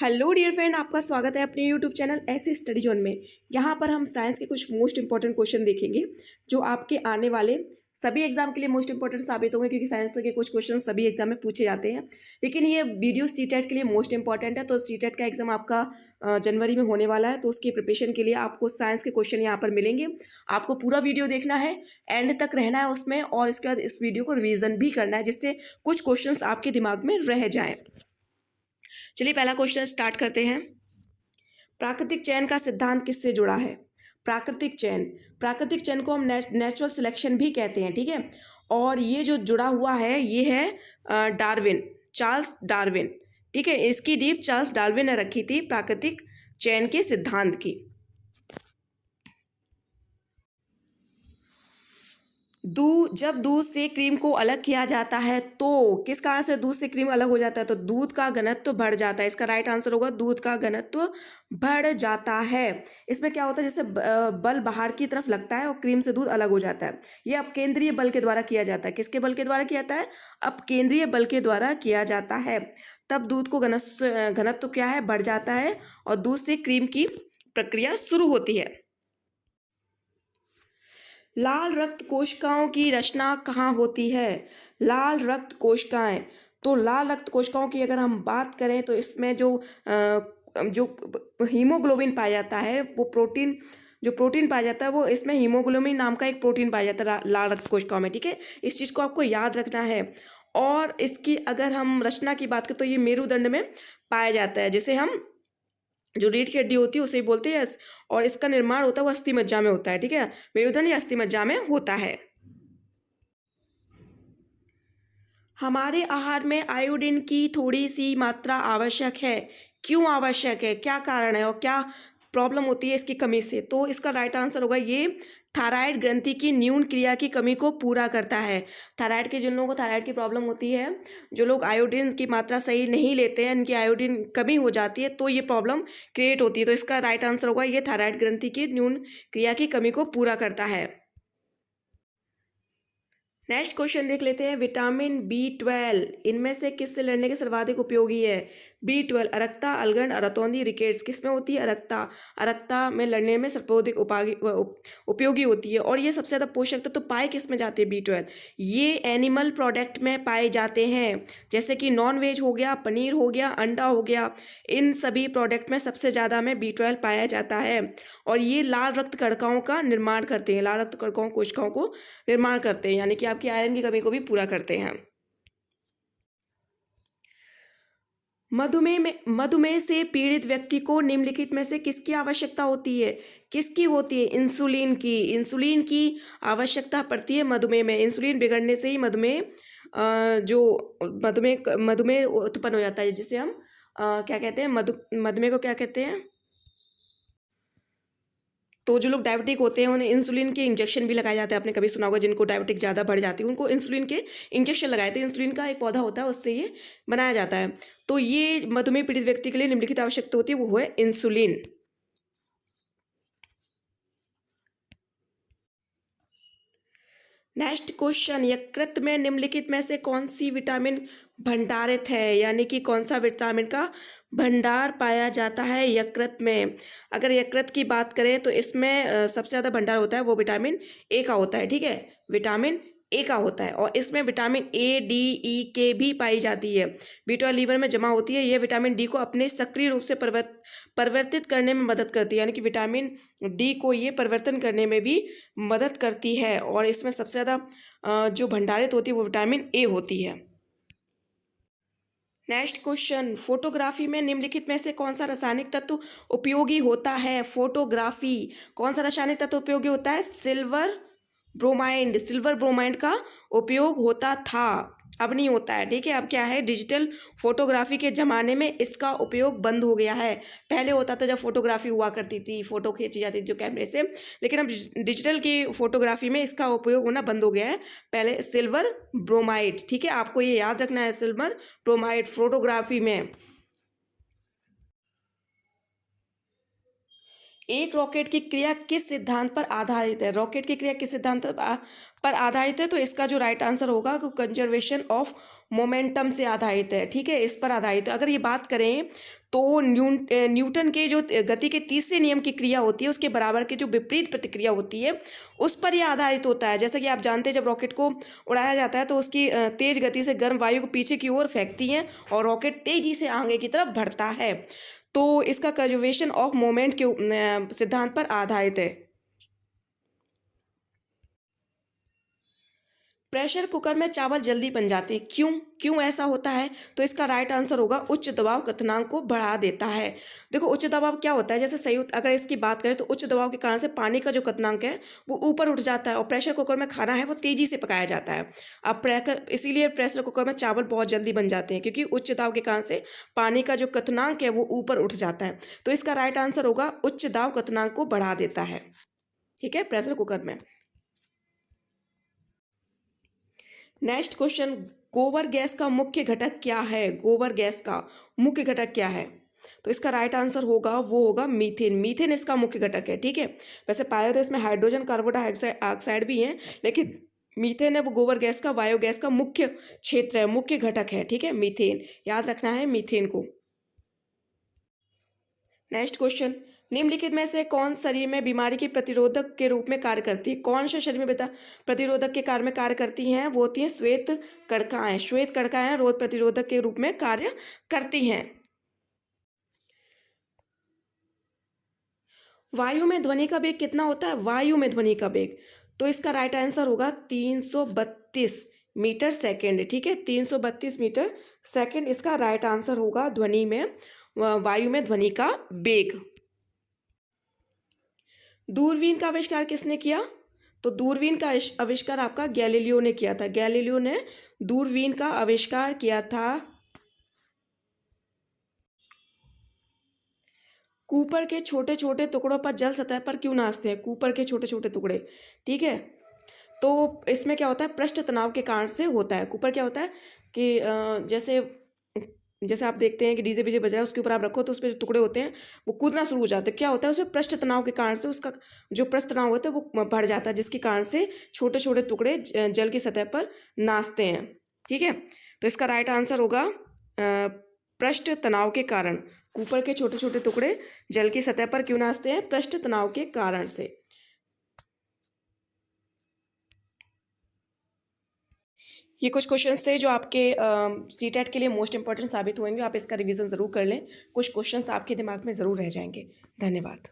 Hello dear friend, आपका स्वागत है अपने यूट्यूब चैनल ऐसे स्टडी जोन में। यहाँ पर हम साइंस के कुछ मोस्ट इंपॉर्टेंट क्वेश्चन देखेंगे जो आपके आने वाले सभी एग्जाम के लिए मोस्ट इंपॉर्टेंट साबित होंगे, क्योंकि साइंस के कुछ क्वेश्चन सभी एग्जाम में पूछे जाते हैं। लेकिन ये वीडियो सीटेट के लिए मोस्ट इंपॉर्टेंट है। तो सीटेट का एग्जाम आपका जनवरी में होने वाला है, तो उसकी प्रिपरेशन के लिए आपको साइंस के क्वेश्चन यहाँ पर मिलेंगे। आपको पूरा वीडियो देखना है, एंड तक रहना है उसमें, और इसके बाद इस वीडियो को रिविजन भी करना है, जिससे कुछ क्वेश्चन आपके दिमाग में रह जाए। चलिए पहला क्वेश्चन स्टार्ट करते हैं। प्राकृतिक चयन का सिद्धांत किससे जुड़ा है? प्राकृतिक चयन को हम नेचुरल सिलेक्शन भी कहते हैं, ठीक है। और ये जो जुड़ा हुआ है ये है डार्विन, चार्ल्स डार्विन, ठीक है। इसकी नींव चार्ल्स डार्विन ने रखी थी प्राकृतिक चयन के सिद्धांत की। जब दूध से क्रीम को अलग किया जाता है तो किस कारण से दूध से क्रीम अलग हो जाता है? तो दूध का घनत्व बढ़ जाता है। इसका राइट आंसर होगा दूध का घनत्व बढ़ जाता है। इसमें क्या होता है, जैसे बल बाहर की तरफ लगता है और क्रीम से दूध अलग हो जाता है। ये अपकेंद्रीय बल के द्वारा किया जाता है। किसके बल के द्वारा किया जाता है? अपकेंद्रीय बल के द्वारा किया जाता है। तब दूध को घनत्व क्या है, बढ़ जाता है, और दूध से क्रीम की प्रक्रिया शुरू होती है। लाल रक्त कोशिकाओं की रचना कहाँ होती है? लाल रक्त कोशिकाएं, तो लाल रक्त कोशिकाओं की अगर हम बात करें तो इसमें जो हीमोग्लोबिन पाया जाता है, वो प्रोटीन पाया जाता है, वो इसमें हीमोग्लोबिन नाम का एक प्रोटीन पाया जाता है लाल रक्त कोशिकाओं में, ठीक है। इस चीज़ को आपको याद रखना है। और इसकी अगर हम रचना की बात करें तो ये मेरुदंड में पाया जाता है, जिसे हम जो रीढ़ की हड्डी होती है उसे बोलते हैं। और इसका निर्माण होता है वो अस्थि मज्जा में होता है, ठीक है। मेरुदंड या अस्थि मज्जा में होता है। हमारे आहार में आयोडीन की थोड़ी सी मात्रा आवश्यक है। क्यों आवश्यक है, क्या कारण है और क्या प्रॉब्लम होती है इसकी कमी से? तो इसका राइट आंसर होगा ये थायराइड ग्रंथि की न्यून क्रिया की कमी को पूरा करता है। थायराइड के जिन लोगों को थायराइड की प्रॉब्लम होती है, जो लोग आयोडीन की मात्रा सही नहीं लेते हैं, इनकी आयोडीन कमी हो जाती है, तो ये प्रॉब्लम क्रिएट होती है। तो इसका राइट आंसर होगा ये थायराइड ग्रंथि की न्यून क्रिया की कमी को पूरा करता है। नेक्स्ट क्वेश्चन देख लेते हैं। विटामिन B12 इनमें से किससे लड़ने के सर्वाधिक उपयोगी है? B12 अरक्ता, अलगंड, अरतौंदी, rickets. किसमें होती है? अरक्ता में लड़ने में सर्वाधिक उपयोगी होती है। और ये सबसे ज़्यादा पोषक तत्व तो पाए किस में जाते हैं? B12 ये एनिमल प्रोडक्ट में पाए जाते हैं, जैसे कि नॉन वेज हो गया, पनीर हो गया, अंडा हो गया। इन सभी प्रोडक्ट में सबसे ज़्यादा में B12 पाया जाता है। और ये लाल रक्त कणिकाओं का निर्माण करते हैं, लाल रक्त कणिकाओं कोशिकाओं को निर्माण करते हैं, यानी कि आपकी आयरन की कमी को भी पूरा करते हैं। मधुमेह से पीड़ित व्यक्ति को निम्नलिखित में से किसकी आवश्यकता होती है? किसकी होती है? इंसुलिन की आवश्यकता पड़ती है मधुमेह में। इंसुलिन बिगड़ने से ही मधुमेह उत्पन्न हो जाता है, जिसे हम क्या कहते हैं, मधुमेह को क्या कहते हैं? तो जो लोग डायबिटिक होते हैं उन्हें इंसुलिन के इंजेक्शन भी लगाए जाते हैं। आपने कभी सुना होगा, जिनको डायबिटिक ज़्यादा बढ़ जाती है उनको इंसुलिन के इंजेक्शन लगाए थे। इंसुलिन का एक पौधा होता है, उससे ये बनाया जाता है। तो ये मधुमेह पीड़ित व्यक्ति के लिए निम्नलिखित आवश्यकता होती है, वो है इंसुलिन। नेक्स्ट क्वेश्चन, यकृत में निम्नलिखित में से कौन सी विटामिन भंडारित है, यानी कि कौन सा विटामिन का भंडार पाया जाता है यकृत में? अगर यकृत की बात करें तो इसमें सबसे ज़्यादा भंडार होता है वो विटामिन ए का होता है, ठीक है। विटामिन ए का होता है, और इसमें विटामिन ए, डी, ई, के भी पाई जाती है। B12 लीवर में जमा होती है। यह विटामिन डी को अपने सक्रिय रूप से परिवर्तित करने में मदद करती है, यानी कि विटामिन डी को ये परिवर्तन करने में भी मदद करती है। और इसमें सबसे ज़्यादा जो भंडारित होती है वो विटामिन ए होती है। नेक्स्ट क्वेश्चन, फोटोग्राफी में निम्नलिखित में से कौन सा रासायनिक तत्व उपयोगी होता है? फोटोग्राफी कौन सा रासायनिक तत्व उपयोगी होता है? सिल्वर ब्रोमाइड का उपयोग होता था, अब नहीं होता है, ठीक है। अब क्या है, डिजिटल फोटोग्राफी के ज़माने में इसका उपयोग बंद हो गया है। पहले होता था जब फोटोग्राफी हुआ करती थी, फ़ोटो खींची जाती थी जो कैमरे से, लेकिन अब डिजिटल की फोटोग्राफी में इसका उपयोग होना बंद हो गया है। पहले सिल्वर ब्रोमाइड, ठीक है, आपको ये याद रखना है, सिल्वर ब्रोमाइड फोटोग्राफी में। एक रॉकेट की क्रिया किस सिद्धांत पर आधारित है? रॉकेट की क्रिया किस सिद्धांत पर आधारित है? तो इसका जो राइट आंसर होगा वो कंजर्वेशन ऑफ मोमेंटम से आधारित है। ठीक है, इस पर आधारित है। अगर ये बात करें तो न्यूटन के जो गति के तीसरे नियम की क्रिया होती है उसके बराबर की जो विपरीत प्रतिक्रिया होती है उस पर यह आधारित होता है। जैसा कि आप जानते हैं, जब रॉकेट को उड़ाया जाता है तो उसकी तेज गति से गर्म वायु को पीछे की ओर फेंकती है और रॉकेट तेजी से आगे की तरफ बढ़ता है। तो इसका कंजर्वेशन ऑफ मोमेंट के सिद्धांत पर आधारित है। प्रेशर कुकर में चावल जल्दी बन जाते हैं, क्यों? क्यों ऐसा होता है? तो इसका राइट आंसर होगा उच्च दबाव क्वथनांक को बढ़ा देता है। देखो, उच्च दबाव क्या होता है? जैसे संयुक्त, अगर इसकी बात करें तो उच्च दबाव के कारण से पानी का जो क्वथनांक है वो ऊपर उठ जाता है और प्रेशर कुकर में खाना है वो तेजी से पकाया जाता है। अब इसीलिए प्रेशर कुकर में चावल बहुत जल्दी बन जाते हैं, क्योंकि उच्च दबाव के कारण से पानी का जो क्वथनांक है वो ऊपर उठ जाता है। तो इसका राइट आंसर होगा उच्च दबाव क्वथनांक को बढ़ा देता है। ठीक है, प्रेशर कुकर में। नेक्स्ट क्वेश्चन, गोबर गैस का मुख्य घटक क्या है? गोबर गैस का मुख्य घटक क्या है? तो इसका राइट आंसर होगा वो होगा मीथेन। मीथेन इसका मुख्य घटक है। ठीक है, वैसे पाया तो इसमें हाइड्रोजन कार्बन डाइऑक्साइड भी है, लेकिन मीथेन है वो गोबर गैस का, बायोगैस का मुख्य क्षेत्र है, मुख्य घटक है। ठीक है, मीथेन याद रखना है मीथेन को। नेक्स्ट क्वेश्चन, निम्नलिखित में से कौन शरीर में बीमारी की प्रतिरोधक के रूप में कार्य करती है? कौन सा शरीर में प्रतिरोधक के कार्य में कार्य करती हैं? वो होती हैं श्वेत कणिकाएं। श्वेत कणिकाएं रोग प्रतिरोधक के रूप में कार्य करती हैं। वायु में ध्वनि का वेग कितना होता है? वायु में ध्वनि का वेग, तो इसका राइट आंसर होगा 332 मीटर सेकेंड। ठीक है, 332 मीटर सेकेंड इसका राइट आंसर होगा ध्वनि में, वायु में ध्वनि का वेग। दूरबीन का आविष्कार किसने किया? तो दूरबीन का आविष्कार आपका गैलीलियो ने किया था। गैलीलियो ने दूरबीन का आविष्कार किया था। कूपर के छोटे छोटे टुकड़ों पर जल सतह पर क्यों नाचते हैं? कूपर के छोटे छोटे टुकड़े। ठीक है, तो इसमें क्या होता है? पृष्ठ तनाव के कारण से होता है। कूपर क्या होता है कि जैसे जैसे आप देखते हैं कि डीजे बीजे बज रहा है, उसके ऊपर आप रखो तो उस पर जो टुकड़े होते हैं वो कूदना शुरू हो जाते हैं। क्या होता है? उसमें पृष्ठ तनाव के कारण से उसका जो पृष्ठ तनाव होता है वो बढ़ जाता है, जिसके कारण से छोटे छोटे टुकड़े जल की सतह पर नाचते हैं। ठीक है, तो इसका राइट आंसर होगा पृष्ठ तनाव के कारण। कूपर के छोटे छोटे टुकड़े जल की सतह पर क्यों नाचते हैं? पृष्ठ तनाव के कारण से। ये कुछ क्वेश्चंस थे जो आपके सीटेट के लिए मोस्ट इंपॉर्टेंट साबित होंगे। आप इसका रिवीजन ज़रूर कर लें, कुछ क्वेश्चंस आपके दिमाग में ज़रूर रह जाएंगे। धन्यवाद।